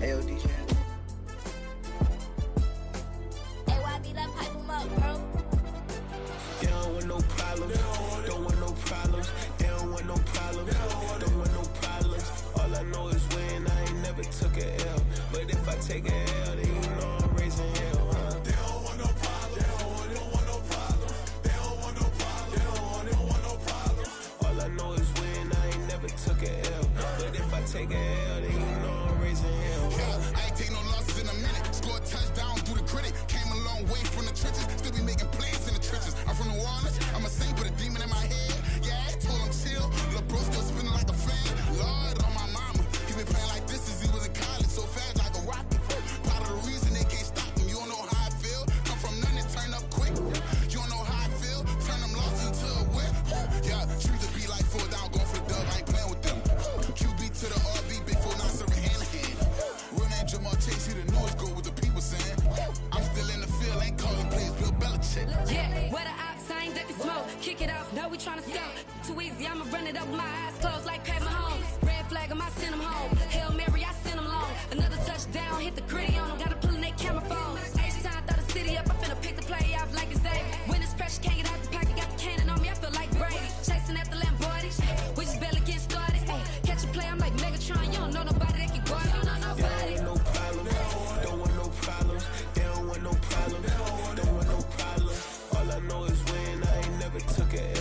AOD channel. AYB, let pipe them up, bro. They don't want no problems, don't want no problems. They don't want no problems, don't want no problems. All I know is when I ain't never took a L. But if I take a L, then you know I'm raising hell, huh? They don't want no problems, they don't want no problems. They don't want no problems, they don't want no problems. All I know is when I ain't never took a L. But if I take a L, then you know I'm raising hell, huh? Yeah, I ain't take no losses in a minute. Scored touchdown through the critic. Came a long way from the trenches. Still be making plays in the trenches. I'm from New Orleans. I'm a saint with a demon in my head. Yeah, I told him chill. Lil' bro still spinning like a fan. Lord on my mama. He been playing like this since he was in college. So fast like a rocket. Part of the reason they can't stop him. You don't know how I feel. Come from nothing, turn up quick. You don't know how I feel. Turn them losses into a whip. Yeah, choose to be like full down. Going for the dub. I ain't playing with them. QB to the RB. Big 4 now serving hand to hand. Real name Jamal Chase. He the newest go with the people saying. I'm still in the field. Ain't calling plays. Bill Belichick. Yeah, where the ops, I ain't ducking smoke. Kick it off, know we tryna score. Too easy, I'ma run it up with my eyes closed like Pat Mahomes. Red flag, I send them home. Hail Mary, I send them long. Another touchdown, hit the gritty on them. Gotta pull in their camera phones. H-time, throw the city up. I finna pick the play off like it's David. When it's pressure, can't get out the pocket. Got the cannon on me, I feel like Brady. Chasing at the Lamborghini. We just barely getting started. Catch a play, I'm like Megatron. You don't know nobody that can guard it. You don't know nobody. They don't want no problems, don't want no problems. They don't want no problems, don't want no problems. All I know is when I ain't never took a L.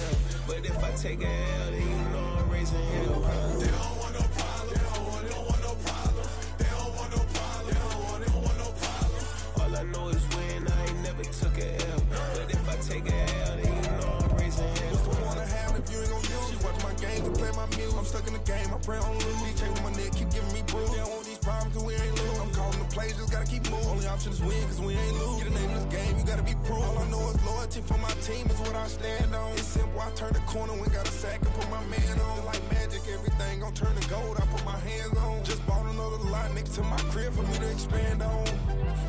But if I take a L, then you know I'm raising hell, huh? They don't want no problems, they don't want no problems. They don't want no problems, they don't want no problems. All I know is when I ain't never took a L. But if I take a L, then you know I'm raising hell. What's the point of having if you ain't gon' use? She watch my game to play my music. I'm stuck in the game, I pray on lose. DJ with my neck, keep giving me bruise. They don't want these problems cause we ain't lose. I'm calling the plays, just gotta keep moving. Only option is win cause we ain't lose. Get a name in this game, you gotta be proof. All I know is loyalty for my team is what I stand on. It's simple, I turn the corner when got a sack and put my man on. Like magic, everything gon' turn to gold, I put my hands on. Just bought another lot next to my crib for me to expand on.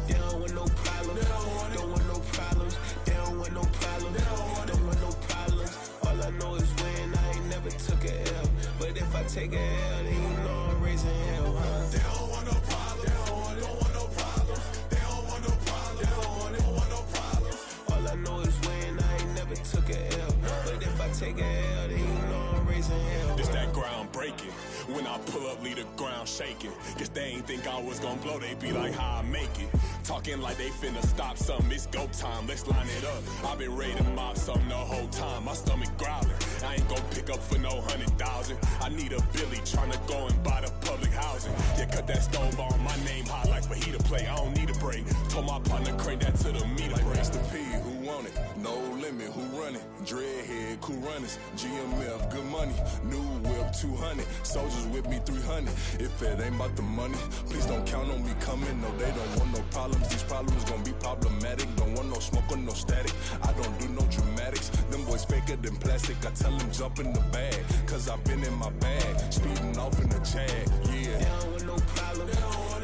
They don't want no problems, don't want no problems. They don't want no problems, don't want no problems. All I know is when I ain't never took a L. But if I take a L, then you know I'm raising hell, huh? They don't want no problems, they don't want no problems. They don't want no problems, they don't want no problems. All I know is when I ain't never took a L. But if I take a L, then you know I'm raising hell. This that ground breaking. When I pull up, leave the ground shaking. Guess they ain't think I was gonna blow, they be like, how I make it. Talking like they finna stop something, it's go time, let's line it up. I've been ready to mop something the whole time, my stomach growling. I ain't gon' pick up for no 100,000. I need a Billy tryna go and buy the public housing. Yeah, cut that stove on, my name hot like fajita play. I don't need a break. Told my partner crank that to the meter Like break. Mr. P, who want it? No limit, who run it? Dreadhead, cool runners. GMF, good money. New whip, 200. Soldiers with me, 300. If it ain't about the money, please don't count on me coming. No, they don't want no problems. These problems gon' be problematic. Don't want no smoke or no static. I don't do no dramatics. Them boys faker than plastic. I tell them jump in the bag, cause I've been in my bag. Speeding off in the Jag, yeah. They don't want no problems,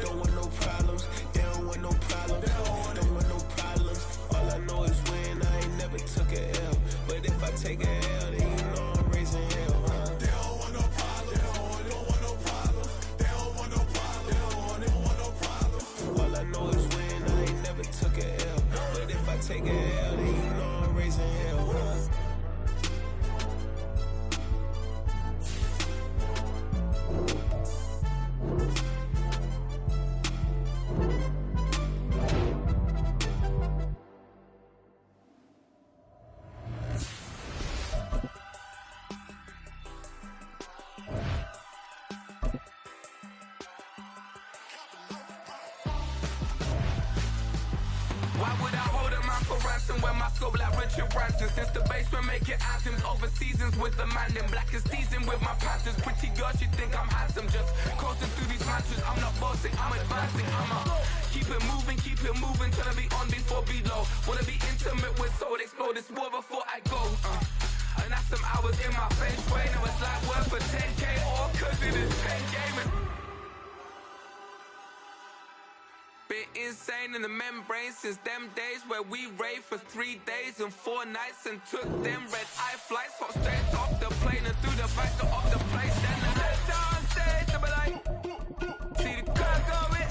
don't want no problems. They don't want no problems, don't want no problems. All I know is when I ain't never took a L. But if I take a L, then you know I'm raising hell, huh? They don't want no problems, don't want no problems. They don't want no problems, they don't want no problems. All I know is when I ain't never took a L. But if I take a L, then you know I'm raising hell, huh? Why would I hold a man for ransom when my scope like Richard Branson? Since the basement making anthems over seasons with the man in black is teasing with my panthers. Pretty girl, she think I'm handsome, just coasting through these mantras. I'm not bossing, I'm advancing, keep it moving, trying to be on before below. Wanna be intimate with soul, explode this war before I go. And that's some hours in my face way. Now it's like work for 10K or cause it is 10 gaming. Been insane in the membrane since them days where we raved for 3 days and 4 nights and took them red eye flights, hop straight off the plane and through the back door of the place. Then I left on stage to be like, see the car going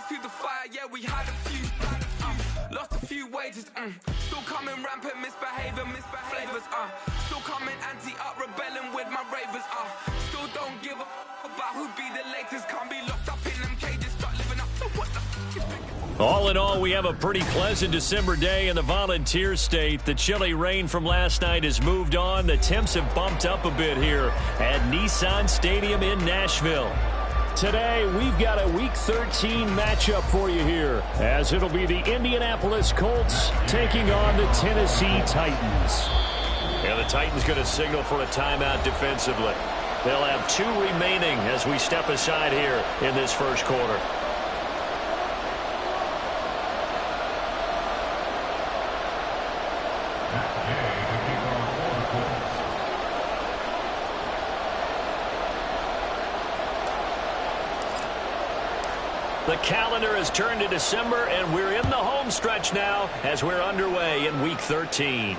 through the fire, yeah, we had a few. Lost a few wages, still coming rampant, misbehavior, flavors, still coming anti-up, rebelling with my ravers, still don't give a about who be the latest, can't be locked up in them cages, start living up to what the f*** All in all, we have a pretty pleasant December day in the Volunteer State. The chilly rain from last night has moved on. The temps have bumped up a bit here at Nissan Stadium in Nashville. Today, we've got a Week 13 matchup for you here, as it'll be the Indianapolis Colts taking on the Tennessee Titans. And the Titans going to signal for a timeout defensively. They'll have 2 remaining as we step aside here in this first quarter. The calendar has turned to December, and we're in the home stretch now as we're underway in Week 13.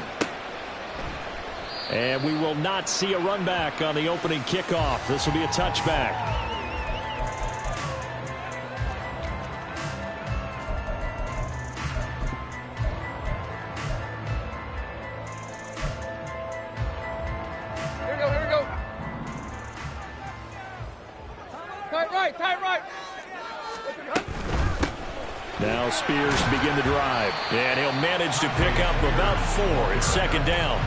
And we will not see a run back on the opening kickoff. This will be a touchback. Here we go. Tight right. Now Spears to begin the drive. And he'll manage to pick up about 4. It's second down.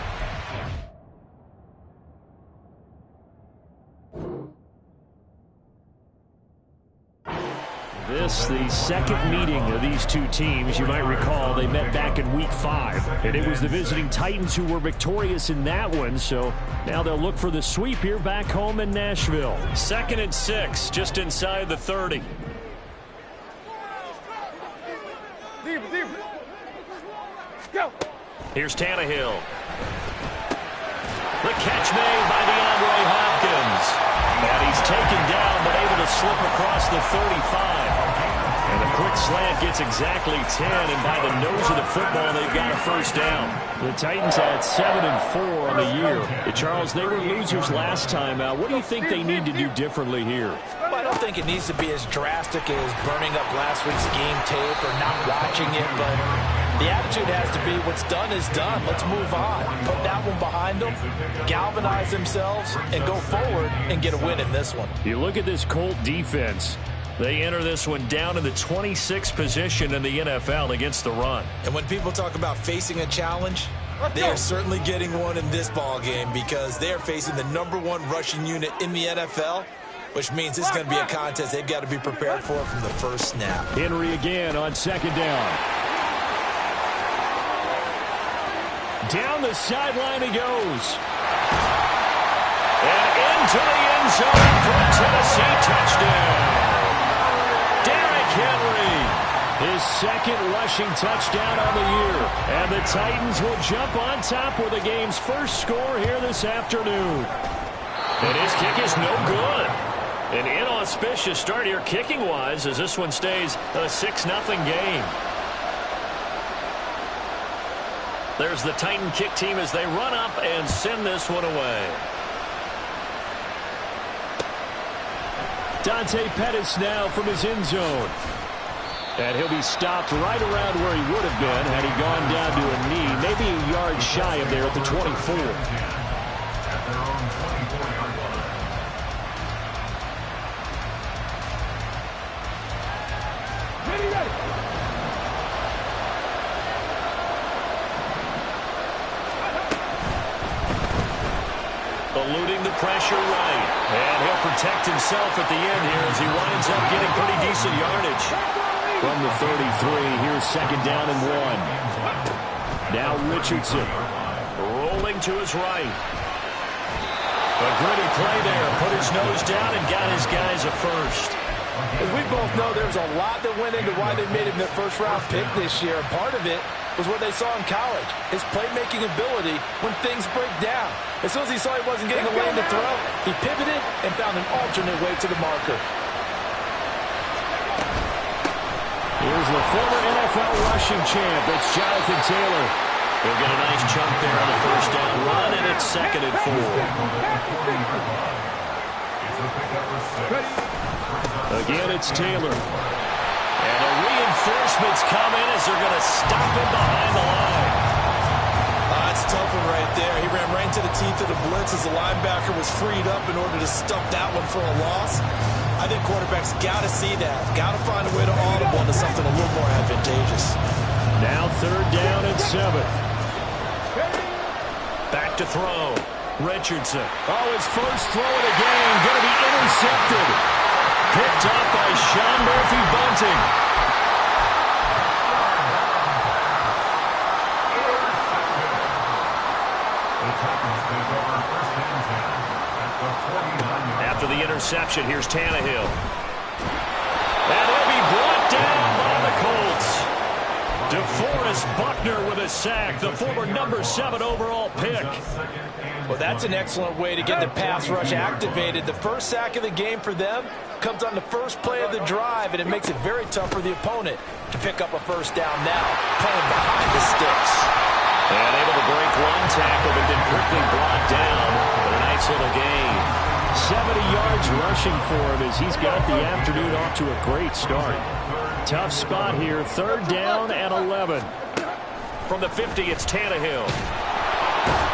This, the second meeting of these two teams. You might recall they met back in Week 5. And it was the visiting Titans who were victorious in that one. So now they'll look for the sweep here back home in Nashville. 2nd and 6, just inside the 30. Deep. Go. Here's Tannehill. The catch made by DeAndre Hopkins. And he's taken down, but able to slip across the 35. And a quick slant gets exactly 10, and by the nose of the football, they've got a first down. The Titans had 7 and 4 on the year. Charles, they were losers last time out. What do you think they need to do differently here? Well, I don't think it needs to be as drastic as burning up last week's game tape or not watching it, but the attitude has to be what's done is done. Let's move on. Put that one behind them, galvanize themselves, and go forward and get a win in this one. You look at this Colt defense. They enter this one down in the 26th position in the NFL against the run. And when people talk about facing a challenge, they are certainly getting one in this ball game because they are facing the #1 rushing unit in the NFL, which means it's going to be a contest they've got to be prepared for from the first snap. Henry again on second down. Down the sideline he goes. And into the end zone for a Tennessee touchdown. Derrick Henry, his 2nd rushing touchdown on the year. And the Titans will jump on top with the game's first score here this afternoon. And his kick is no good. An inauspicious start here kicking-wise as this one stays a 6-0 game. There's the Titan kick team as they run up and send this one away. Dante Pettis now from his end zone. And he'll be stopped right around where he would have been had he gone down to a knee, maybe a yard shy of there at the 24. Eluding the pressure right. And he'll protect himself at the end here as he winds up getting pretty decent yardage. From the 33, here's second down and 1. Now Richardson rolling to his right. A gritty play there. Put his nose down and got his guys a first. As we both know, there's a lot that went into why they made him their first-round pick this year. Part of it was what they saw in college, his playmaking ability when things break down. As soon as he saw he wasn't getting a lane to throw, he pivoted and found an alternate way to the marker. Here's the former NFL rushing champ. It's Jonathan Taylor. He'll get a nice chunk there on the first down run, and it's 2nd and 4. Again, it's Taylor. And the reinforcements come in as they're going to stop him behind the line. That's a tough one right there. He ran right into the teeth of the blitz as the linebacker was freed up in order to stuff that one for a loss. I think quarterbacks got to see that. Got to find a way to audible into something a little more advantageous. Now 3rd down and 7. Back to throw. Richardson. Oh, his first throw of the game. Going to be intercepted. Picked up by Sean Murphy-Bunting. After the interception, here's Tannehill. And he'll be brought down by the Colts. DeForest Buckner with a sack, the former number 7 overall pick. Well, that's an excellent way to get the pass rush activated. The first sack of the game for them comes on the first play of the drive, and it makes it very tough for the opponent to pick up a first down now, playing behind the sticks. And able to break one tackle, but then quickly brought down with a nice little gain. 70 yards rushing for him as he's got the afternoon off to a great start. Tough spot here, 3rd down and 11. From the 50, it's Tannehill.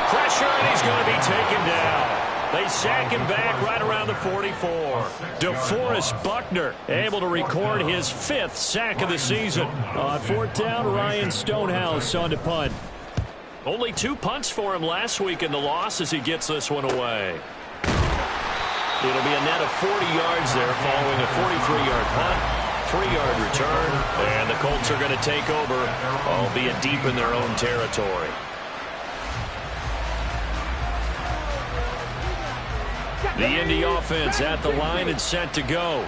Pressure, and he's going to be taken down. They sack him back right around the 44. DeForest Buckner able to record his 5th sack of the season. On 4th down, Ryan Stonehouse on to punt. Only 2 punts for him last week in the loss as he gets this one away. It'll be a net of 40 yards there following a 43-yard punt, 3-yard return, and the Colts are going to take over, albeit deep in their own territory. The Indy offense at the line and set to go.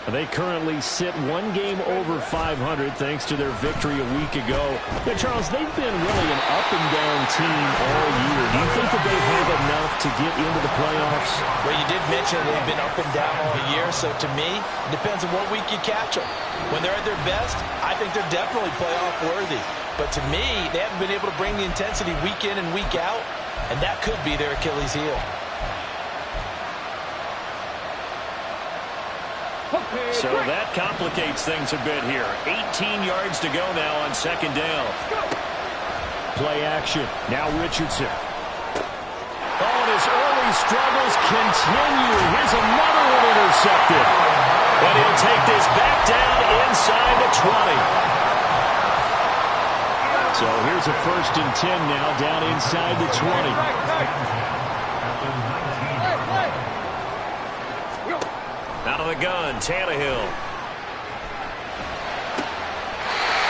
They currently sit 1 game over 500 thanks to their victory a week ago. But Charles, they've been really an up-and-down team all year. Do you think that they have enough to get into the playoffs? Well, you did mention they've been up and down all year, so to me, it depends on what week you catch them. When they're at their best, I think they're definitely playoff worthy. But to me, they haven't been able to bring the intensity week in and week out, and that could be their Achilles heel. So that complicates things a bit here. 18 yards to go now on 2nd down. Play action. Now Richardson. Oh, and his early struggles continue. Here's another one intercepted. But he'll take this back down inside the 20. So here's a 1st and 10 now down inside the 20. Out of the gun, Tannehill.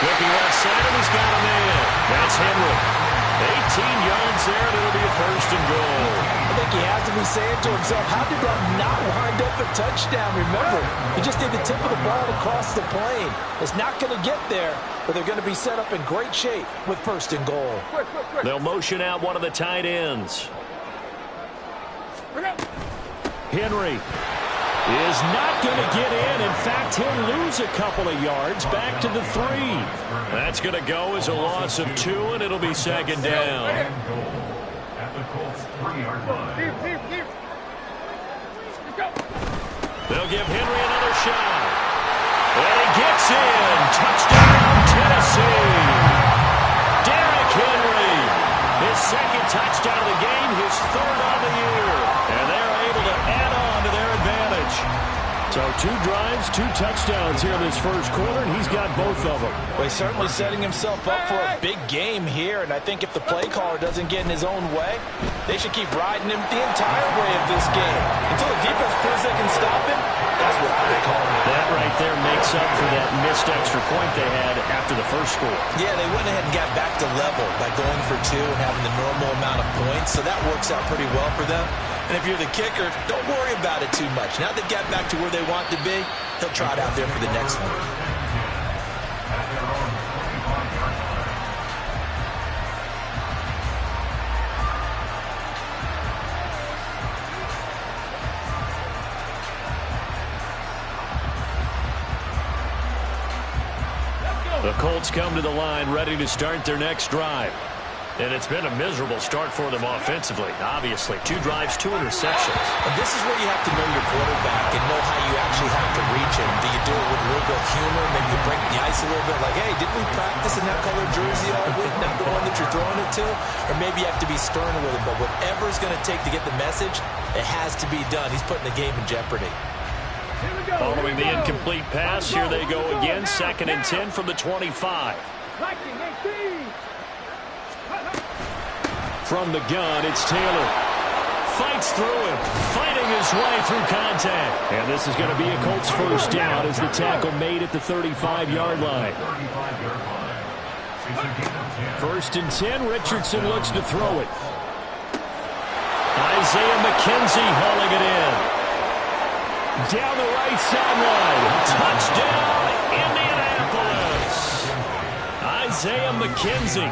Looking left side, and he's got him in. That's Henry. 18 yards there, and it'll be a 1st and goal. I think he has to be saying to himself, how did that not wind up a touchdown? Remember, he just did the tip of the ball across the plane. It's not going to get there, but they're going to be set up in great shape with 1st and goal. They'll motion out one of the tight ends. Henry is not going to get in. In fact, he'll lose a couple of yards back to the 3. That's going to go as a loss of 2, and it'll be 2nd down. They'll give Henry another shot. And he gets in. Touchdown, Tennessee. Derrick Henry. His 2nd touchdown of the game, his 3rd on the year. And they're able to add on to their advantage. So 2 drives, 2 touchdowns here in this 1st quarter, and he's got both of them. Well, he's certainly setting himself up for a big game here, and I think if the play caller doesn't get in his own way, they should keep riding him the entire way of this game. Until the defense proves they can stop him, that's what I would call it. That right there makes up for that missed extra point they had after the 1st score. Yeah, they went ahead and got back to level by going for 2 and having the normal amount of points, so that works out pretty well for them. And if you're the kicker, don't worry about it too much. Now they got back to where they want to be, he'll trot out there for the next one. The Colts come to the line ready to start their next drive. And it's been a miserable start for them offensively, obviously. 2 drives, 2 interceptions. And this is where you have to know your quarterback and know how you actually have to reach him. Do you do it with a little bit of humor? Maybe you break the ice a little bit like, hey, didn't we practice in that colored jersey all week? Not the one that you're throwing it to? Or maybe you have to be stern with him. But whatever it's going to take to get the message, it has to be done. He's putting the game in jeopardy. Following the incomplete pass, here they go again. 2nd and 10 from the 25. From the gun, it's Taylor. Fights through him, fighting his way through contact. And this is going to be a Colts first down as the tackle made at the 35-yard line. 1st and 10, Richardson looks to throw it. Isaiah McKenzie hauling it in. Down the right sideline. Touchdown, Indianapolis. Isaiah McKenzie.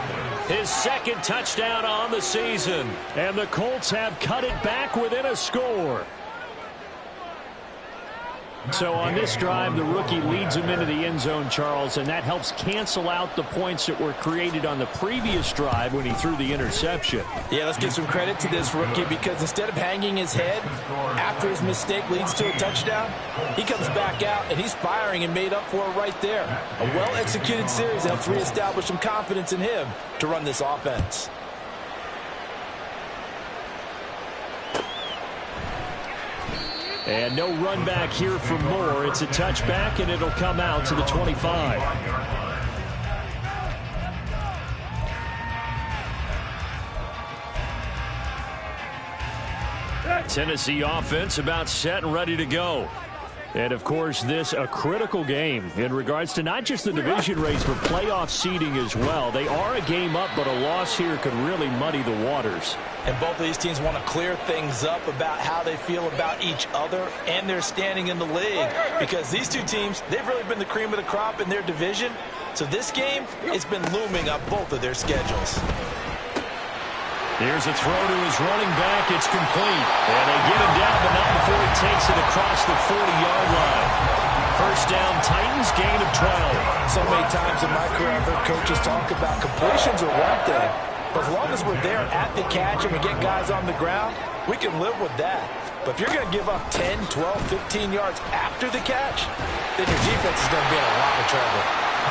His 2nd touchdown on the season. And the Colts have cut it back within a score. So on this drive, the rookie leads him into the end zone, Charles, and that helps cancel out the points that were created on the previous drive when he threw the interception. Yeah, let's give some credit to this rookie because instead of hanging his head after his mistake leads to a touchdown, he comes back out and he's firing and made up for it right there. A well-executed series helps reestablish some confidence in him to run this offense. And no run back here for Moore. It's a touchback, and it'll come out to the 25. Tennessee offense about set and ready to go. And, of course, this a critical game in regards to not just the division race, but playoff seeding as well. They are a game up, but a loss here could really muddy the waters. And both of these teams want to clear things up about how they feel about each other and their standing in the league. Because these two teams, they've really been the cream of the crop in their division. So this game, it's been looming up both of their schedules. Here's a throw to his running back. It's complete. And they get him down, but not before he takes it across the 40-yard line. First down, Titans, gain of 12. So many times in my career, I've heard coaches talk about completions are one thing. But as long as we're there at the catch and we get guys on the ground, we can live with that. But if you're going to give up 10, 12, 15 yards after the catch, then your defense is going to be in a lot of trouble.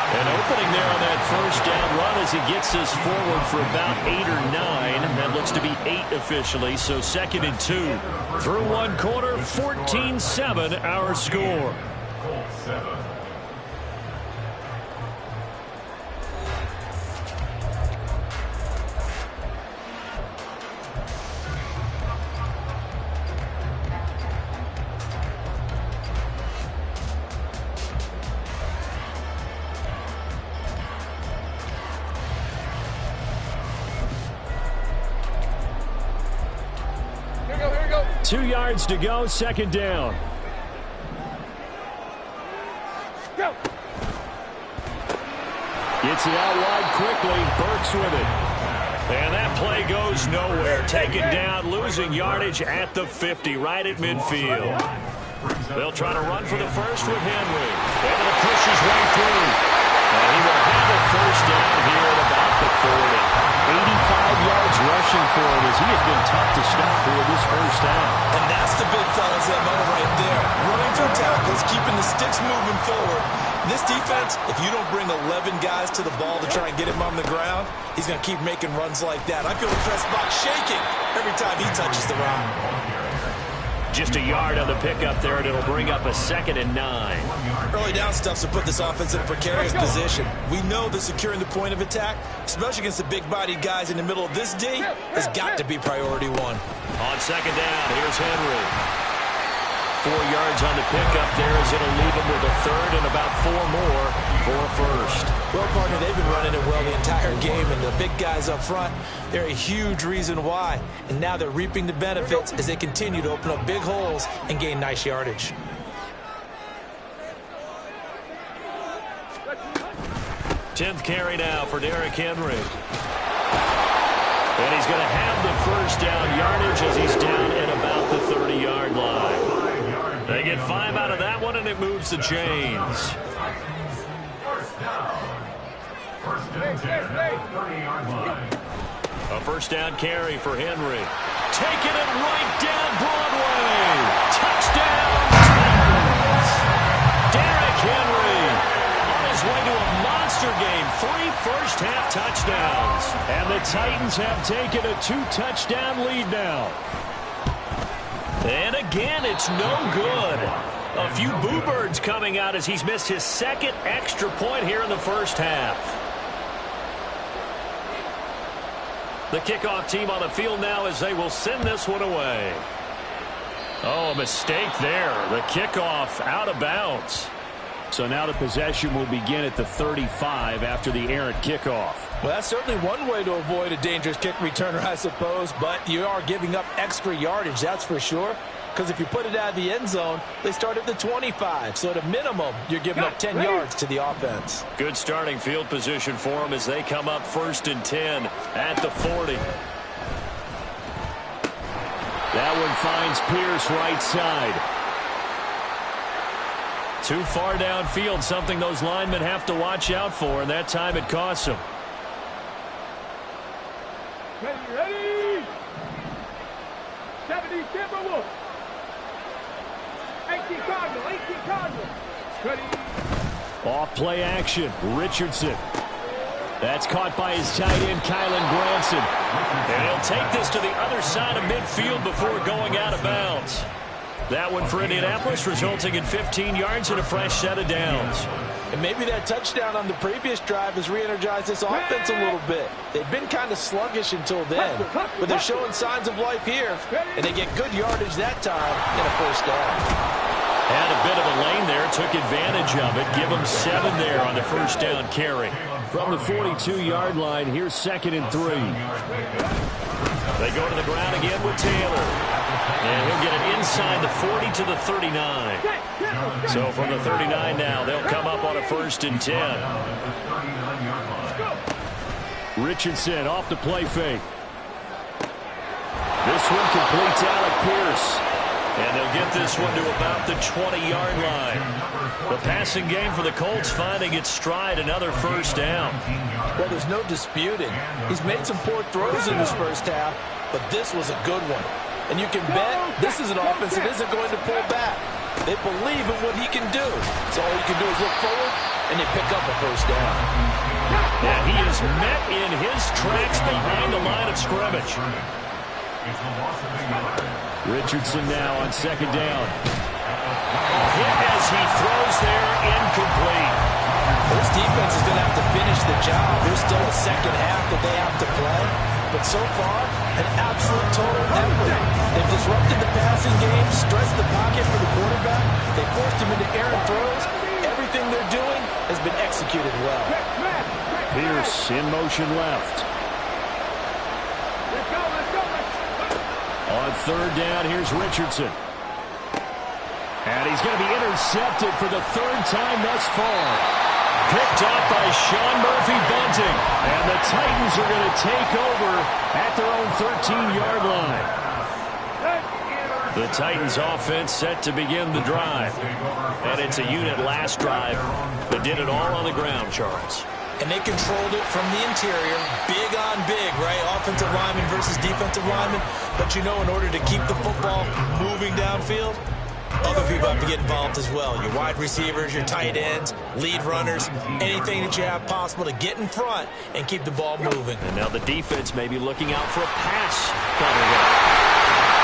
And opening there on that first down run as he gets us forward for about 8 or 9. That looks to be 8 officially, so 2nd and 2. Through one quarter, 14-7 our score. Here we go. 2 yards to go, 2nd down. Go. Gets it out wide quickly. Burks with it. And that play goes nowhere. Taken down, losing yardage at the 50, right at midfield. They'll try to run for the first with Henry. Able to push his way through. And he will have a first down here at about the 40. 85 yards rushing for him as he has been tough to stop here this first down. And that's the big fellas MO right there. Running through tackles, keeping the sticks moving forward. This defense, if you don't bring 11 guys to the ball to try and get him on the ground, he's going to keep making runs like that. I feel the press box shaking every time he touches the rock. Just a yard on the pickup there, and it'll bring up a 2nd and 9. Early down stuff's to put this offense in a precarious position. We know that securing the point of attack, especially against the big-bodied guys in the middle of this D, has got to be priority one. On 2nd down, here's Henry. 4 yards on the pickup there as it'll leave him with a 3rd and about 4 more for a first. Well, partner, they've been running it well the entire game, and the big guys up front, they're a huge reason why. And now they're reaping the benefits as they continue to open up big holes and gain nice yardage. Tenth carry now for Derrick Henry. And he's going to have the first down yardage as he's down at about the 30-yard line. They get 5 out of that one, and it moves the chains. First down. First and 10 at the 30-yard line. A first down carry for Henry. Taking it right down Broadway. Touchdown, Titans. Derrick Henry on his way to a monster game. 3 first-half touchdowns. And the Titans have taken a 2-touchdown lead now. And again, it's no good. A few boo birds coming out as he's missed his second extra point here in the first half. The kickoff team on the field now as they will send this one away. Oh, a mistake there. The kickoff out of bounds. So now the possession will begin at the 35 after the errant kickoff. Well, that's certainly one way to avoid a dangerous kick returner, I suppose, but you are giving up extra yardage, that's for sure. Because if you put it out of the end zone, they start at the 25. So at a minimum, you're giving up 10 yards to the offense. Good starting field position for them as they come up 1st and 10 at the 40. That one finds Pierce right side. Too far downfield, something those linemen have to watch out for, and that time it costs them. Ready? 70, Timber Wolf. 18 Cardinal. Ready? Off play action, Richardson. That's caught by his tight end, Kylan Granson. And he'll take this to the other side of midfield before going out of bounds. That one for Indianapolis, resulting in 15 yards and a fresh set of downs. And maybe that touchdown on the previous drive has re-energized this offense a little bit. They've been kind of sluggish until then, but they're showing signs of life here, and they get good yardage that time in a first down. Had a bit of a lane there, took advantage of it. Give them 7 there on the first down carry. From the 42-yard line, here's 2nd and 3. They go to the ground again with Taylor. And he'll get it inside the 40 to the 39. So from the 39 now, they'll come up on a 1st and 10. Richardson off the play fake. This one completes Alec Pierce. And they'll get this one to about the 20-yard line. The passing game for the Colts finding its stride, another first down. Well, there's no disputing. He's made some poor throws in this first half, but this was a good one. And you can bet this is an offense that isn't going to pull back. They believe in what he can do. So all you can do is look forward, and they pick up a first down. And he is met in his tracks behind the line of scrimmage. Richardson now on 2nd down. Hit as he throws there, incomplete. This defense is going to have to finish the job. There's still a second half that they have to play. But so far, an absolute total effort. They've disrupted the passing game, stressed the pocket for the quarterback. They forced him into errant throws. Everything they're doing has been executed well. Pierce in motion left. On 3rd down, here's Richardson. And he's going to be intercepted for the 3rd time thus far. Picked up by Sean Murphy-Bunting. And the Titans are going to take over at their own 13-yard line. The Titans offense set to begin the drive. And it's a unit last drive that did it all on the ground, Charles. And they controlled it from the interior. Big on big, right? Offensive lineman versus defensive lineman. But you know, in order to keep the football moving downfield, other people have to get involved as well. Your wide receivers, your tight ends, lead runners, anything that you have possible to get in front and keep the ball moving. And now the defense may be looking out for a pass coming up.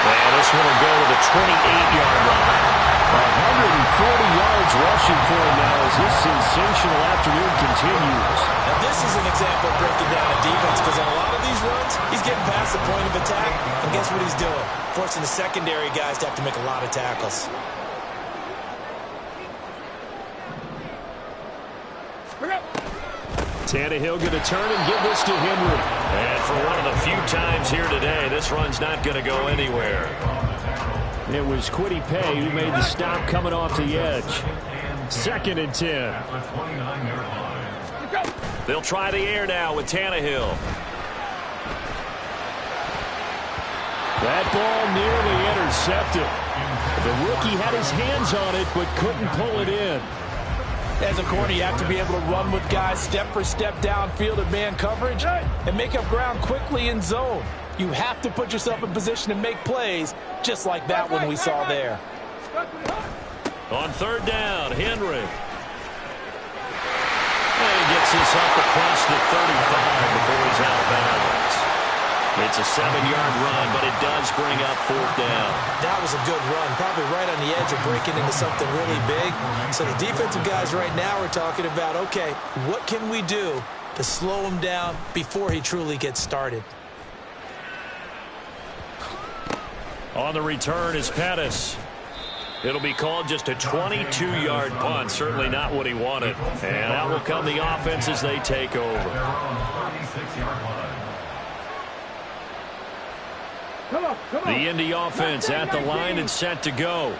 And this one will go to the 28-yard line. 140 yards rushing for him now as this sensational afternoon continues. Now this is an example of breaking down a defense, because on a lot of these runs, he's getting past the point of attack, and guess what he's doing? Forcing the secondary guys to have to make a lot of tackles. Tannehill going to turn and give this to Henry. And for one of the few times here today, this run's not going to go anywhere. It was Kwity Paye who made the stop coming off the edge. 2nd and 10. They'll try the air now with Tannehill. That ball nearly intercepted. The rookie had his hands on it but couldn't pull it in. As a corner, you have to be able to run with guys step for step downfield in man coverage and make up ground quickly in zone. You have to put yourself in position to make plays just like that one we saw there. On third down, Henry. And he gets this up across the 35 before he's out of bounds. It's a 7-yard run, but it does bring up fourth down. That was a good run, probably right on the edge of breaking into something really big. So the defensive guys right now are talking about, okay, what can we do to slow him down before he truly gets started? On the return is Pettis. It'll be called just a 22-yard punt. Certainly not what he wanted. And out will come the offense as they take over. The Indy offense at the line and set to go.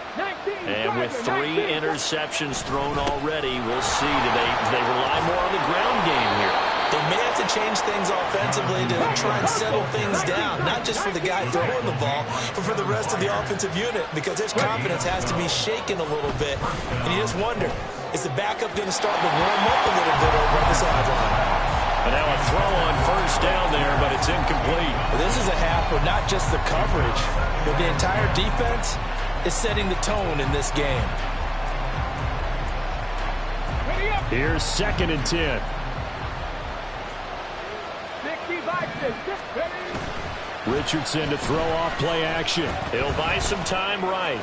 And with 3 interceptions thrown already, we'll see. Do they rely more on the ground game here? They may have to change things offensively to try and settle things down, not just for the guy throwing the ball, but for the rest of the offensive unit, because his confidence has to be shaken a little bit. And you just wonder, is the backup going to start to warm up a little bit over on the sideline? And now a throw on first down there, but it's incomplete. This is a half where not just the coverage, but the entire defense is setting the tone in this game. Here's 2nd and 10. Richardson to throw off play action. He'll buy some time right.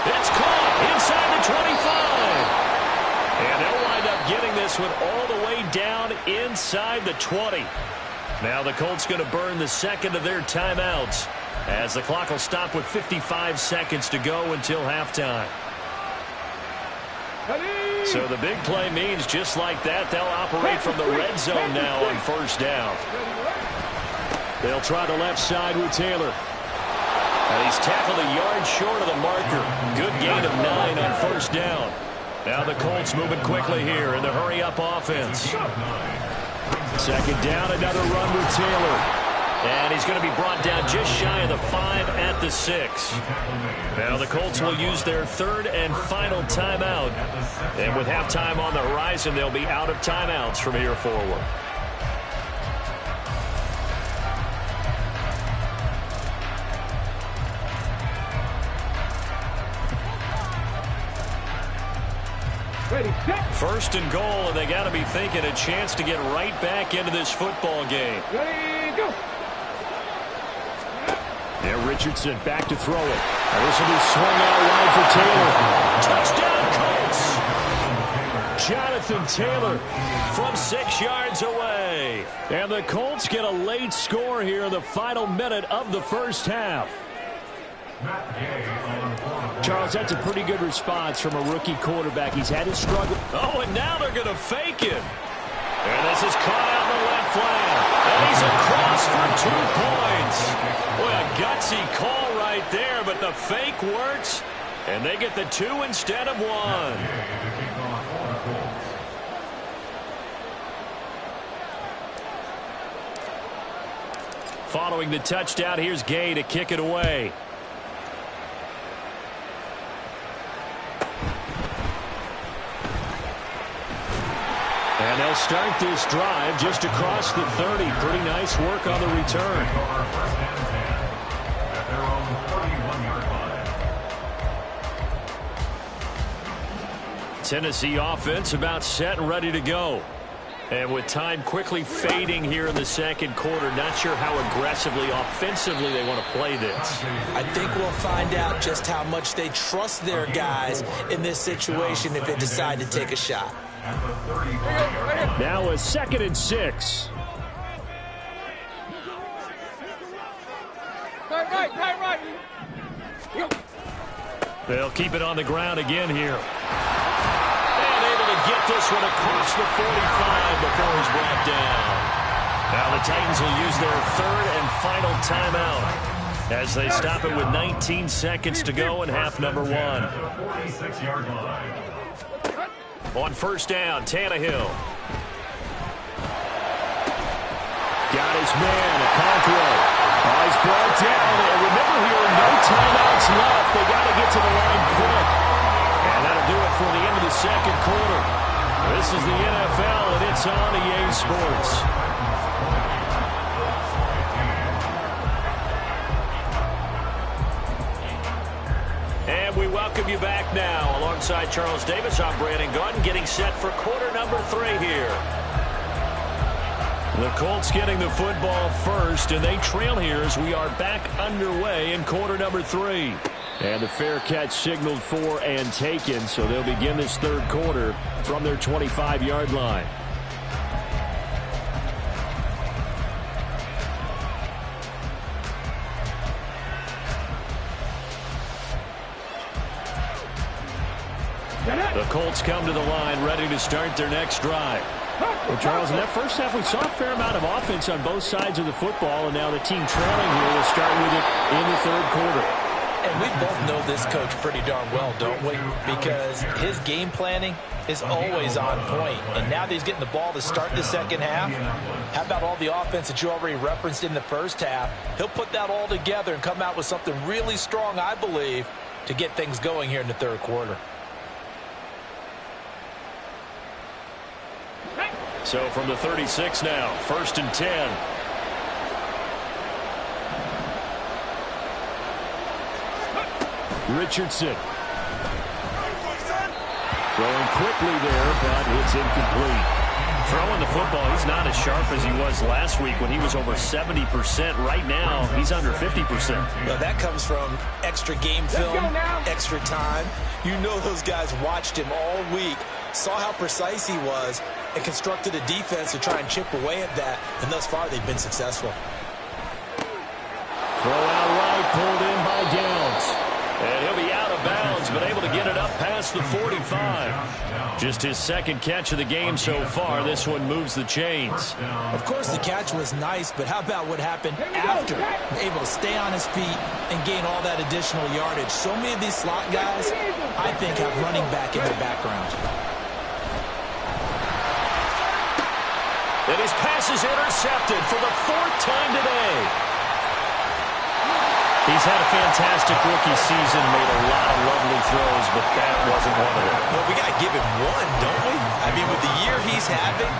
It's caught inside the 25. And they'll wind up getting this one all the way down inside the 20. Now the Colts going to burn the second of their timeouts as the clock will stop with 55 seconds to go until halftime. So the big play means just like that, they'll operate from the red zone now on first down. They'll try the left side with Taylor. And he's tackled a yard short of the marker. Good gain of 9 on first down. Now the Colts moving quickly here in the hurry-up offense. Second down, another run with Taylor. And he's going to be brought down just shy of the 5 at the 6. Now the Colts will use their 3rd and final timeout. And with halftime on the horizon, they'll be out of timeouts from here forward. First and goal, and they got to be thinking a chance to get right back into this football game. Ready, go. There, Richardson back to throw it. And this will be swung out wide for Taylor. Touchdown, Colts! Jonathan Taylor from 6 yards away. And the Colts get a late score here in the final minute of the first half. Charles, that's a pretty good response from a rookie quarterback. He's had his struggle. Oh, and now they're going to fake it. And this is caught out in the left flank. And he's across for 2 points. Boy, a gutsy call right there, but the fake works. And they get the 2 instead of 1. Following the touchdown, here's Gay to kick it away. And they'll start this drive just across the 30. Pretty nice work on the return. Tennessee offense about set and ready to go. And with time quickly fading here in the second quarter, not sure how aggressively, offensively they want to play this. I think we'll find out just how much they trust their guys in this situation if they decide to take a shot. Now a 2nd and 6. Right. They'll keep it on the ground again here. And able to get this one across the 45 before he's brought down. Now the Titans will use their 3rd and final timeout as they stop it with 19 seconds to go in half number 1. On first down, Tannehill. Got his man, Okonkwo. He's brought down. And remember here, no timeouts left. They got to get to the line quick. And that'll do it for the end of the second quarter. This is the NFL, and it's on EA Sports. And we welcome you back now. Alongside Charles Davis, I'm Brandon Gunn, getting set for quarter number 3 here. The Colts getting the football first, and they trail here as we are back underway in quarter number 3. And the fair catch signaled for and taken, so they'll begin this third quarter from their 25-yard line. The Colts come to the line ready to start their next drive. Well, Charles, in that first half, we saw a fair amount of offense on both sides of the football, and now the team trailing here will start with it in the third quarter. And we both know this coach pretty darn well, don't we? Because his game planning is always on point. And now that he's getting the ball to start the second half, how about all the offense that you already referenced in the first half? He'll put that all together and come out with something really strong, I believe, to get things going here in the third quarter. So from the 36 now, 1st and 10. Richardson. Throwing quickly there, but it's incomplete. Throwing the football, he's not as sharp as he was last week when he was over 70%. Right now, he's under 50%. Now, that comes from extra game film, extra time. You know those guys watched him all week, saw how precise he was, and constructed a defense to try and chip away at that, and thus far they've been successful. Throw out right, pulled in by Downs. And he'll be out of bounds, but able to get it up past the 45. Just his second catch of the game so far. This one moves the chains. Of course, the catch was nice, but how about what happened after? Able to stay on his feet and gain all that additional yardage. So many of these slot guys, I think, have running back in their background. And his pass is intercepted for the 4th time today. He's had a fantastic rookie season, made a lot of lovely throws, but that wasn't one of them. Well, we got to give him one, don't we? I mean, with the year he's having,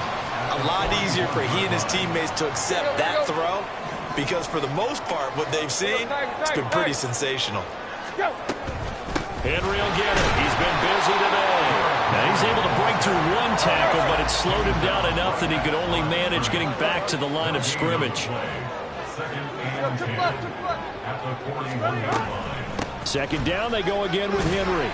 a lot easier for he and his teammates to accept that throw, because for the most part, what they've seen, it's been pretty sensational. Henry will get it. He's been busy today. Now he's able to break through one tackle, but it slowed him down enough that he could only manage getting back to the line of scrimmage. Second down, they go again with Henry.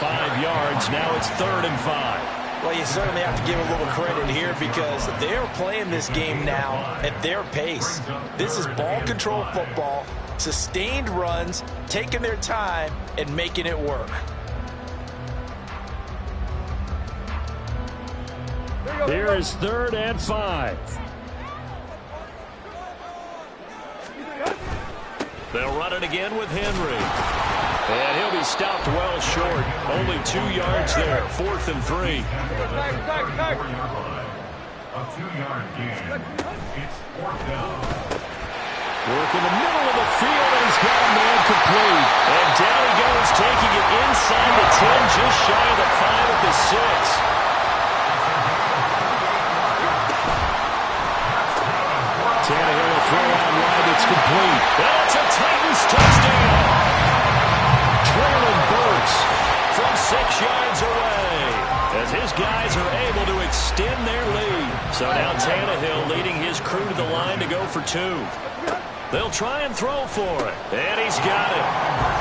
5 yards, now it's 3rd and 5. Well, you certainly have to give a little credit here because they're playing this game now at their pace. This is ball control football, sustained runs, taking their time, and making it work. Here is 3rd and 5. They'll run it again with Henry. And he'll be stopped well short. Only 2 yards there. 4th and 3. A 2-yard gain. It's 4th down. Work in the middle of the field, and he's got a man complete. And down he goes, taking it inside the 10, just shy of the 5 at the 6. Tannehill will throw out wide. It's complete. That's a Titans touchdown. Traylon Burks from 6 yards away as his guys are able to extend their lead. So now Tannehill leading his crew to the line to go for 2. They'll try and throw for it. And he's got it.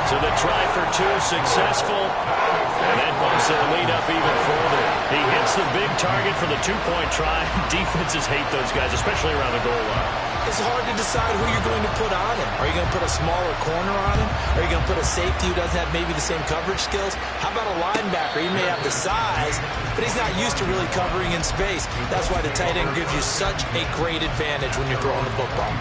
So the try for 2 successful. And that bumps their lead up even further. He hits the big target for the 2-point try. Defenses hate those guys, especially around the goal line. It's hard to decide who you're going to put on him. Are you going to put a smaller corner on him? Are you going to put a safety who doesn't have maybe the same coverage skills? How about a linebacker? He may have the size, but he's not used to really covering in space. That's why the tight end gives you such a great advantage when you're throwing the football.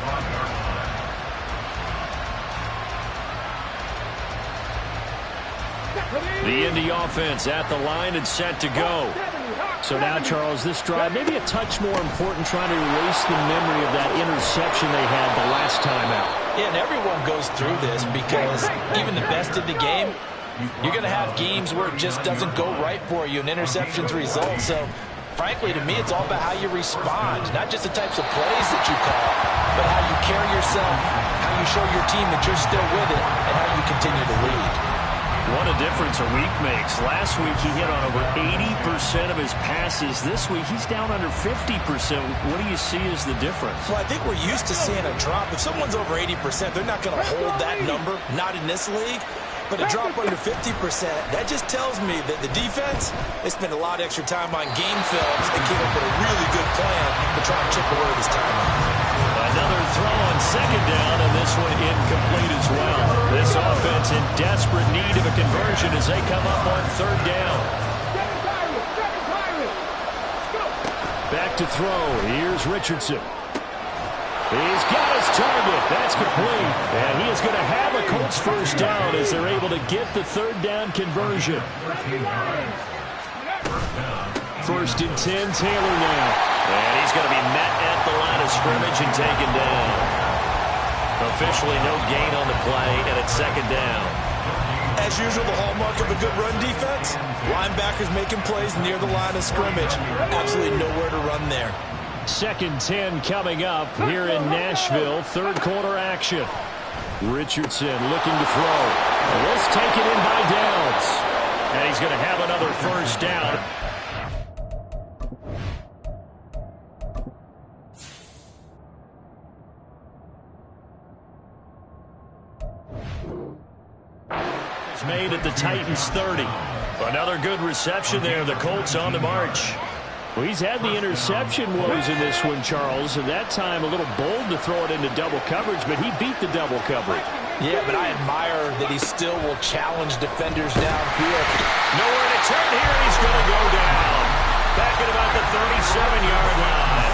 The Indy offense at the line and set to go. So now, Charles, this drive maybe a touch more important, trying to erase the memory of that interception they had the last time out. Yeah, and everyone goes through this because even the best in the game You're going to have games where it just doesn't go right for you, and interceptions result. So, frankly, to me, it's all about how you respond, not just the types of plays that you call, but how you carry yourself, how you show your team that you're still with it, and how you continue to lead. What a difference a week makes. Last week, he hit on over 80% of his passes. This week, he's down under 50%. What do you see as the difference? Well, I think we're used to seeing a drop. If someone's over 80%, they're not going to hold that number, not in this league. But a drop under 50%, that just tells me that the defense, they spent a lot of extra time on game films and came up with a really good plan to try and chip away this time. Another throw on second down, and this one incomplete as well. This offense in desperate need of a conversion as they come up on third down. Back to throw. Here's Richardson. He's got his target. That's complete. And he is going to have a Colts first down as they're able to get the third down conversion. First and 10, Taylor now. And he's going to be met at the line of scrimmage and taken down. Officially no gain on the play, and it's second down. As usual, the hallmark of a good run defense, linebackers making plays near the line of scrimmage. Absolutely nowhere to run there. Second 10 coming up here in Nashville. Third quarter action. Richardson looking to throw. Let's take it in by Downs. And he's going to have another first down. It's made at the Titans 30. Another good reception there. The Colts on the march. Well, he's had the interception woes in this one, Charles, and that time a little bold to throw it into double coverage, but he beat the double coverage. Yeah, but I admire that he still will challenge defenders downfield. Nowhere to turn here, he's going to go down. Back at about the 37-yard line.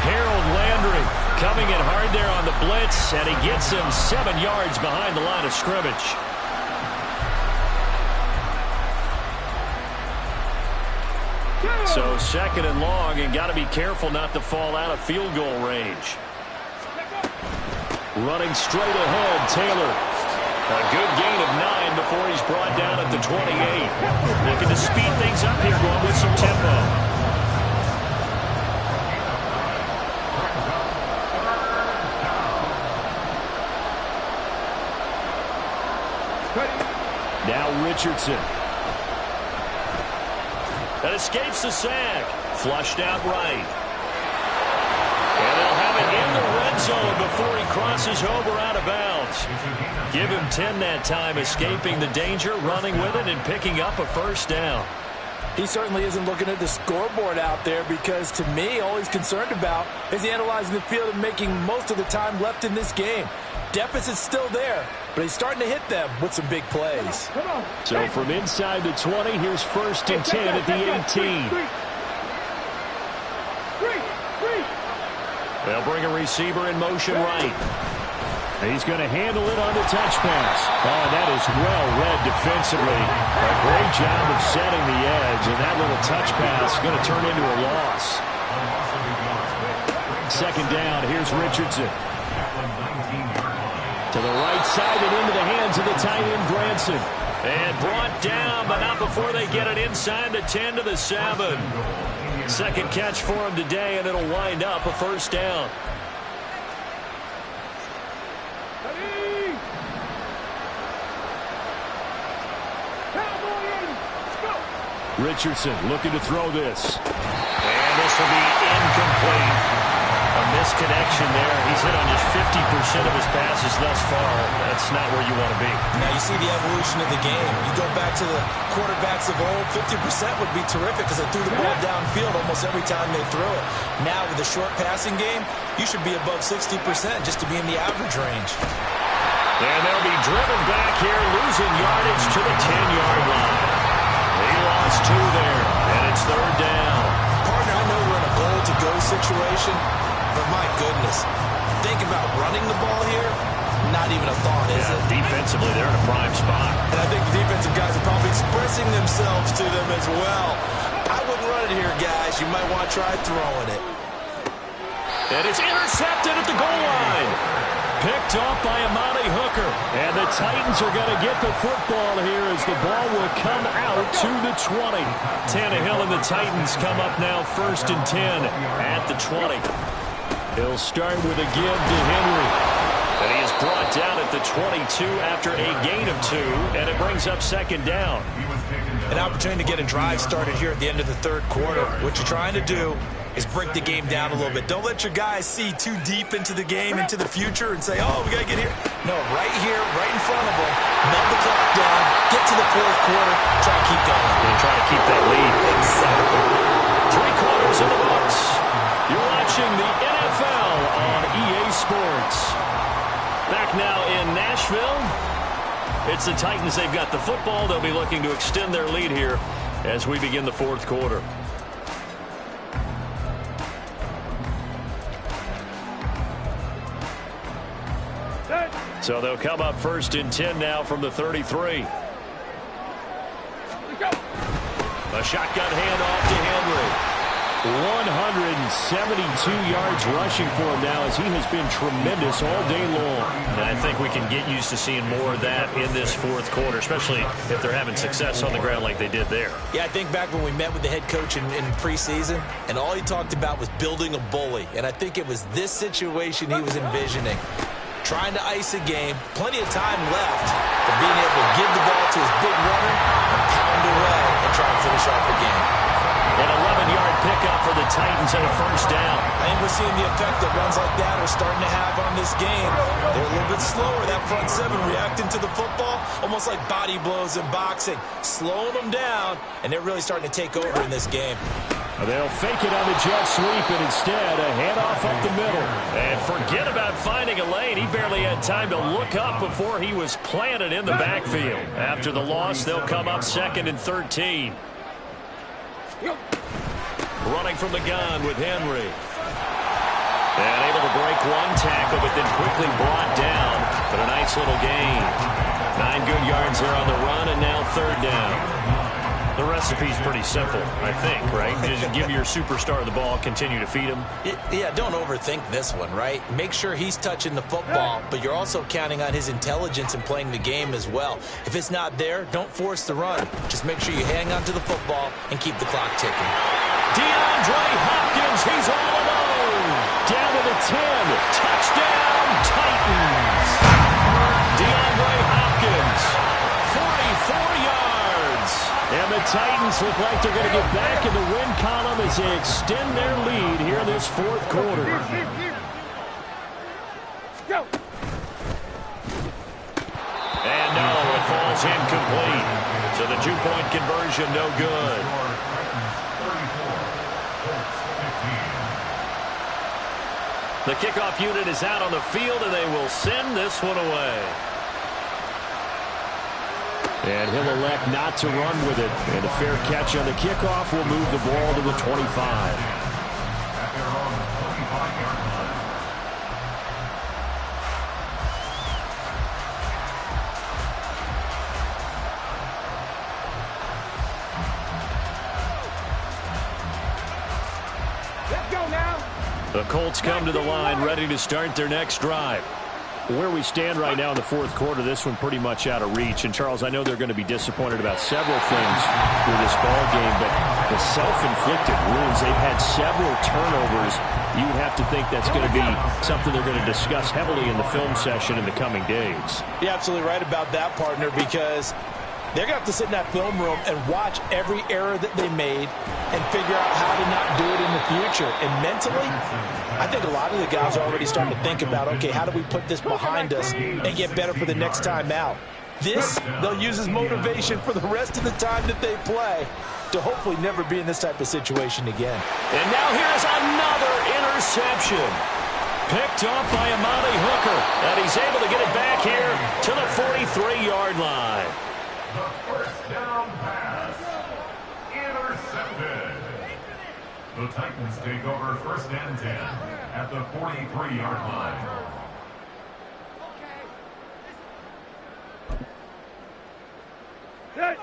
Harold Landry coming in hard there on the blitz, and he gets him 7 yards behind the line of scrimmage. So second and long, and got to be careful not to fall out of field goal range. Running straight ahead, Taylor. A good gain of 9 before he's brought down at the 28. Looking to speed things up here, going with some tempo. Now Richardson. That escapes the sack. Flushed out right. And they'll have it in the red zone before he crosses over out of bounds. Give him 10 that time, escaping the danger, running with it, and picking up a first down. He certainly isn't looking at the scoreboard out there because, to me, all he's concerned about is analyzing the field and making most of the time left in this game. Deficit's still there, but he's starting to hit them with some big plays. So from inside the 20, here's first and 10 at the 18. They'll bring a receiver in motion right. He's going to handle it on the touch pass. Oh, that is well read defensively. A great job of setting the edge, and that little touch pass is going to turn into a loss. Second down, here's Richardson. To the right side and into the hands of the tight end, Granson. And brought down, but not before they get it inside the 10 to the 7. Second catch for him today, and it'll wind up a first down. Richardson looking to throw this. And this will be incomplete. A misconnection there. He's hit on just 50% of his passes thus far. That's not where you want to be. Now you see the evolution of the game. You go back to the quarterbacks of old, 50% would be terrific because they threw the ball downfield almost every time they threw it. Now with the short passing game, you should be above 60% just to be in the average range. And they'll be driven back here, losing yardage to the 10-yard line. He lost 2 there, and it's third down. Partner, I know we're in a goal-to-go situation, but my goodness, think about running the ball here, not even a thought, is it? Defensively, they're in a prime spot. And I think the defensive guys are probably expressing themselves to them as well. I wouldn't run it here, guys. You might want to try throwing it. And it's intercepted at the goal line. Picked off by Amani Hooker. And the Titans are going to get the football here as the ball will come out to the 20. Tannehill and the Titans come up now 1st and 10 at the 20. He'll start with a give to Henry. And he is brought down at the 22 after a gain of 2, and it brings up 2nd down. An opportunity to get a drive started here at the end of the 3rd quarter. What you're trying to do is break the game down a little bit. Don't let your guys see too deep into the game, into the future, and say, oh, we got to get here. No, right here, right in front of them, melt the clock down, get to the 4th quarter, try to keep going. And try to keep that lead. Exactly. 3 quarters in the books. You're watching the NFL on EA Sports. Back now in Nashville. It's the Titans. They've got the football. They'll be looking to extend their lead here as we begin the 4th quarter. So they'll come up 1st and 10 now from the 33. A shotgun handoff to Henry. 172 yards rushing for him now as he has been tremendous all day long. And I think we can get used to seeing more of that in this 4th quarter, especially if they're having success on the ground like they did there. Yeah, I think back when we met with the head coach in preseason, and all he talked about was building a bully. And I think it was this situation he was envisioning. Trying to ice a game, plenty of time left, but being able to give the ball to his big runner and pound away and try and finish off the game. An 11-yard pickup for the Titans and a 1st down. I think we're seeing the effect that runs like that are starting to have on this game. They're a little bit slower, that front 7 reacting to the football, almost like body blows in boxing, slowing them down, and they're really starting to take over in this game. They'll fake it on the jet sweep, and instead a handoff up the middle. And forget about finding a lane. He barely had time to look up before he was planted in the backfield. After the loss, they'll come up 2nd and 13. Running from the gun with Henry. And able to break 1 tackle, but then quickly brought down. But a nice little gain. 9 good yards there on the run, and now 3rd down. The recipe's pretty simple, I think, right? Just give your superstar the ball, continue to feed him. Yeah, don't overthink this one, right? Make sure he's touching the football, but you're also counting on his intelligence in playing the game as well. If it's not there, don't force the run. Just make sure you hang on to the football and keep the clock ticking. DeAndre Hopkins, he's all alone. Down to the 10. Touchdown, Titans. DeAndre Hopkins, 44 yards. And the Titans look like they're going to get back in the win column as they extend their lead here in this 4th quarter. And no, it falls incomplete. So the 2-point conversion, no good. The kickoff unit is out on the field, and they will send this one away. And he'll elect not to run with it. And a fair catch on the kickoff will move the ball to the 25. Let's go now. The Colts come to the line ready to start their next drive. Where we stand right now in the 4th quarter, this one pretty much out of reach. And, Charles, I know they're going to be disappointed about several things with this ball game, but the self-inflicted wounds, they've had several turnovers. You would have to think that's going to be something they're going to discuss heavily in the film session in the coming days. You're absolutely right about that, partner, because they're going to have to sit in that film room and watch every error that they made and figure out how to not do it in the future. And mentally, I think a lot of the guys are already starting to think about, okay, how do we put this behind us and get better for the next time out? This, they'll use as motivation for the rest of the time that they play to hopefully never be in this type of situation again. And now here's another interception. Picked off by Amani Hooker. And he's able to get it back here to the 43-yard line. The 1st down pass. Intercepted. The Titans take over 1st and 10 at the 43-yard line. Hey!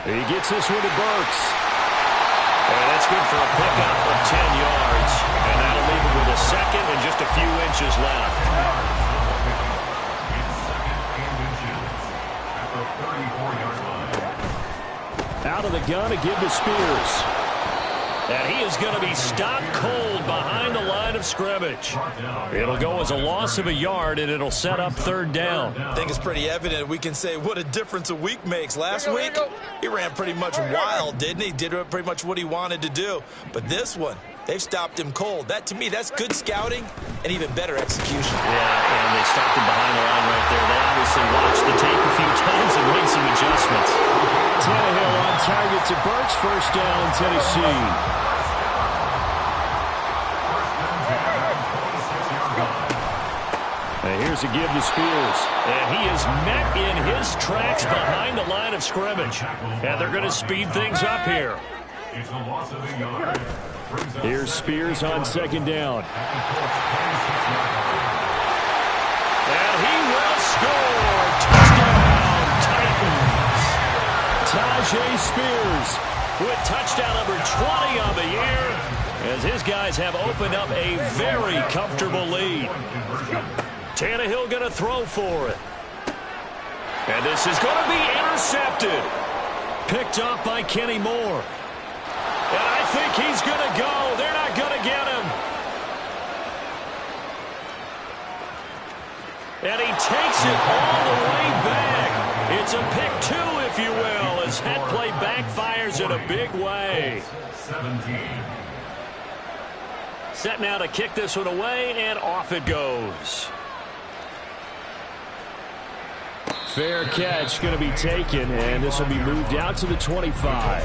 He gets this one to Burks. And that's good for a pickup of 10 yards. And that'll leave him with a second and just a few inches left. Out of the gun to give to Spears. And he is going to be stopped cold behind the line of scrimmage. It'll go as a loss of a yard, and it'll set up third down. I think it's pretty evident we can say what a difference a week makes. Last week, he ran pretty much wild, didn't he? Did pretty much what he wanted to do. But this one, they've stopped him cold. That, to me, that's good scouting and even better execution. Yeah, and they stopped him behind the line right there. They obviously watched the tape a few times and made some adjustments. Tannehill on target to Burks. First down, Tennessee. And here's a give to Spears. And he is met in his tracks behind the line of scrimmage. And they're going to speed things up here. Here's Spears on second down. And he will score. Touchdown, Titans. Tajay Spears with touchdown number 20 on the year, as his guys have opened up a very comfortable lead. Tannehill going to throw for it. And this is going to be intercepted. Picked up by Kenny Moore. And I think he's going to go. They're not going to get him. And he takes it all the way back. It's a pick two, if you will, as that play backfires in a big way. 17. Set now to kick this one away, and off it goes. Fair catch going to be taken, and this will be moved out to the 25.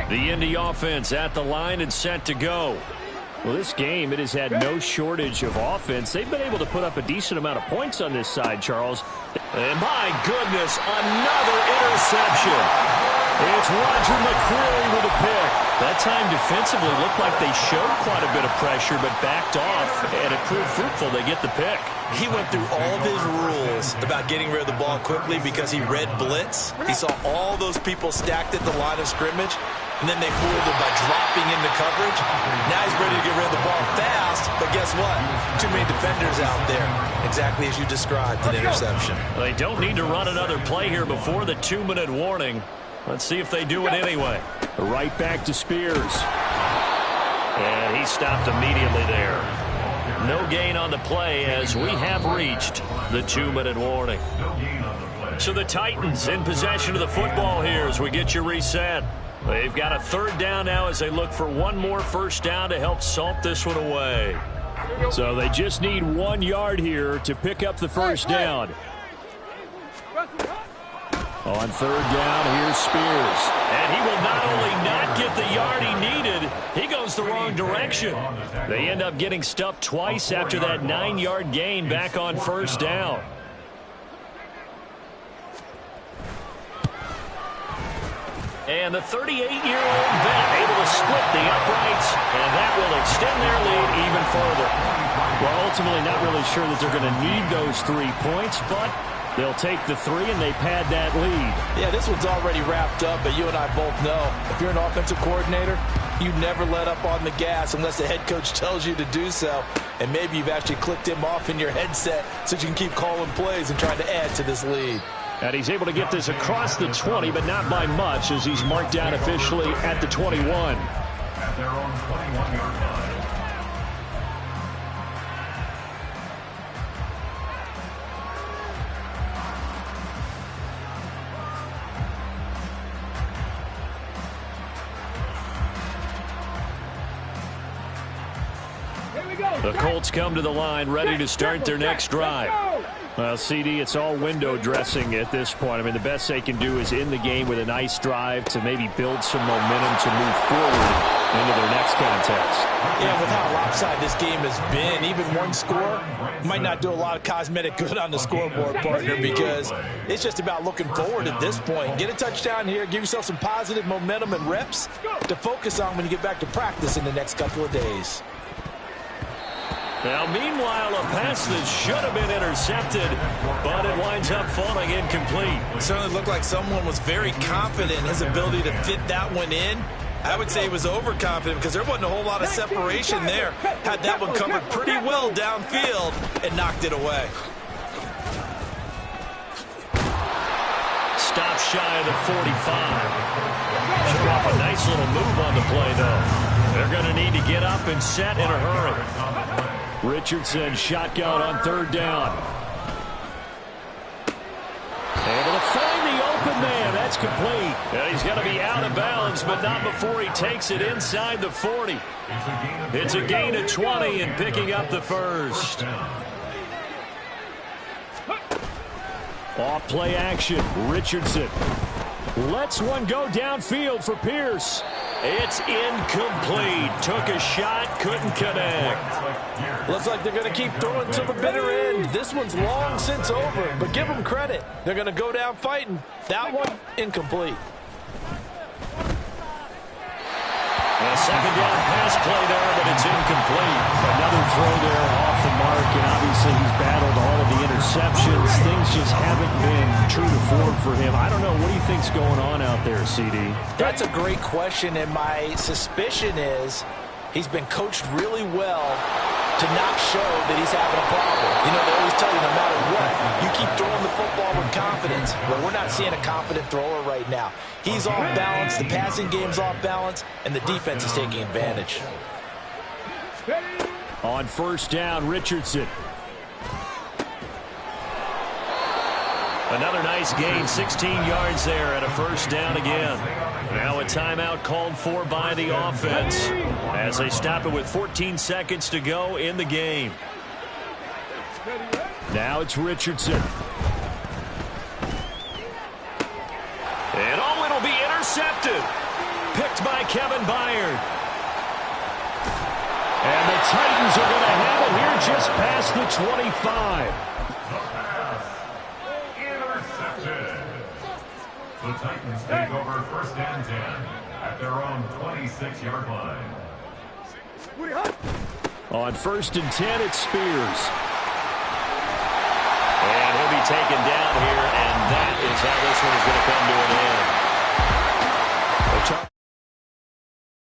The Indy offense at the line and set to go. Well, this game, it has had no shortage of offense. They've been able to put up a decent amount of points on this side, Charles. And my goodness, another interception. It's Roger McCreary with a pick. That time defensively looked like they showed quite a bit of pressure, but backed off, and it proved fruitful. They get the pick. He went through all of his rules about getting rid of the ball quickly because he read blitz. He saw all those people stacked at the line of scrimmage, and then they fooled him by dropping into coverage. Now he's ready to get rid of the ball fast, but guess what? Too many defenders out there. Exactly as you described, an interception. They don't need to run another play here before the 2-minute warning. Let's see if they do it anyway. Right back to Spears. And he stopped immediately there. No gain on the play as we have reached the 2-minute warning. So the Titans in possession of the football here as we get you reset. They've got a third down now as they look for one more first down to help salt this one away. So they just need 1 yard here to pick up the first down. On third down, here's Spears. And he will not only not get the yard he needed, he goes the wrong direction. They end up getting stuffed twice after that 9-yard gain back on first down. And the 38-year-old vet able to split the uprights, and that will extend their lead even further. Well, ultimately not really sure that they're going to need those 3 points, but they'll take the 3 and they pad that lead. Yeah, this one's already wrapped up, but you and I both know if you're an offensive coordinator, you never let up on the gas unless the head coach tells you to do so. And maybe you've actually clicked him off in your headset so you can keep calling plays and trying to add to this lead. And he's able to get this across the 20, but not by much as he's marked down officially at the 21. At their own 21-yard line. The Colts come to the line ready to start their next drive. Well, CD, it's all window dressing at this point. I mean, the best they can do is in the game with a nice drive to maybe build some momentum to move forward into their next contest. Yeah, with how lopsided this game has been, even one score might not do a lot of cosmetic good on the scoreboard, partner, because it's just about looking forward at this point. Get a touchdown here, give yourself some positive momentum and reps to focus on when you get back to practice in the next couple of days. Now, meanwhile, a pass that should have been intercepted, but it winds up falling incomplete. It certainly looked like someone was very confident in his ability to fit that one in. I would say he was overconfident because there wasn't a whole lot of separation there. Had that one covered pretty well downfield and knocked it away. Stop shy of the 45. Show off a nice little move on the play, though. They're going to need to get up and set in a hurry. Richardson shotgun on third down. Able to find the open man. That's complete. And he's going to be out of bounds, but not before he takes it inside the 40. It's a gain of 20 and picking up the first. Off play action. Richardson lets one go downfield for Pierce. It's incomplete. Took a shot, couldn't connect. Looks like they're going to keep throwing to the bitter end. This one's long since over, but give them credit. They're going to go down fighting. That one, incomplete. A second down pass play there, but it's incomplete. Another throw there off the mark, and obviously he's battled all of the interceptions. Things just haven't been true to form for him. I don't know. What do you think's going on out there, CD? That's a great question, and my suspicion is he's been coached really well to not show that he's having a problem. You know, they always tell you no matter what, you keep throwing the football with confidence. But we're not seeing a confident thrower right now. He's off balance, the passing game's off balance, and the defense is taking advantage. On first down, Richardson. Another nice gain, 16 yards there, and a first down again. Now a timeout called for by the offense as they stop it with 14 seconds to go in the game. Now it's Richardson. And oh, it'll be intercepted. Picked by Kevin Byard. And the Titans are going to have it here just past the 25. The Titans take over first and 10 at their own 26-yard line. On first and 10, it's Spears. And he'll be taken down here, and that is how this one is going to come to an end.